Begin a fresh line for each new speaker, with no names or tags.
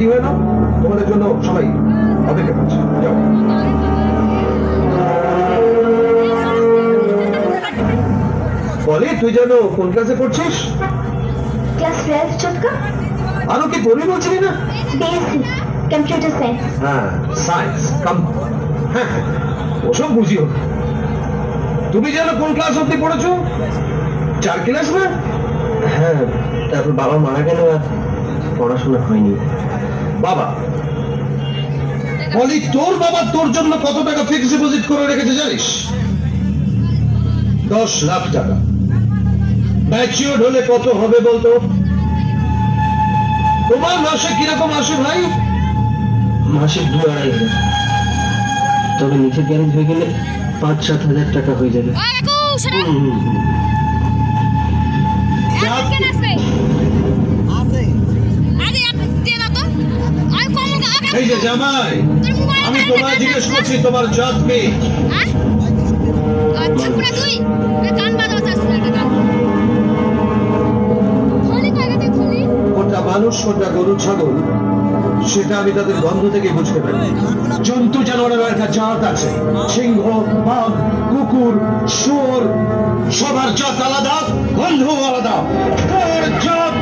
Ready হয়ে নাও, তোমাদের জন্য সবাই অপেক্ষা করছে। যাও। বলি, তুই যেন কোন ক্লাসে পড়ছিস?
ক্লাস 12 চটকা।
আরো কি পড়বি বলছিলি না?
BSc computer science.
হ্যাঁ, সায়েন্স। হ্যাঁ, ওসব বুঝিও। তুমি যেন কোন ক্লাস অব্দি পড়েছো? 4 ক্লাস না?
হ্যাঁ, তারপর বাবা মারা গেল আর পড়াশোনা হয়নি।
বাবা বলি, তোর বাবা তোর জন্য কত টাকা ফিক্সড ডিপোজিট করে রেখেছে জানিস? 10 লাখ টাকা। ম্যাচিউরড হলে কত হবে বলতো? তোমার মাসে কিরকম আসে ভাই?
মাসে 2-2.5 হাজার। তবে নিচে গ্যারেজ হয়ে গেলে 5-7 হাজার টাকা হয়ে যাবে।
এই যে জামাই, আমি তোমায় জিজ্ঞেস করছি তোমার জাত কি? কোনটা মানুষ কোনটা গরু ছাগল সেটা আমি তাদের গন্ধ থেকে বুঝতে পারি। জন্তু জানোয়ারের একটা জাত আছে, সিংহ, বাঘ, কুকুর, শুয়োর, সবার জাত আলাদা, গন্ধ আলাদা। তোর জাত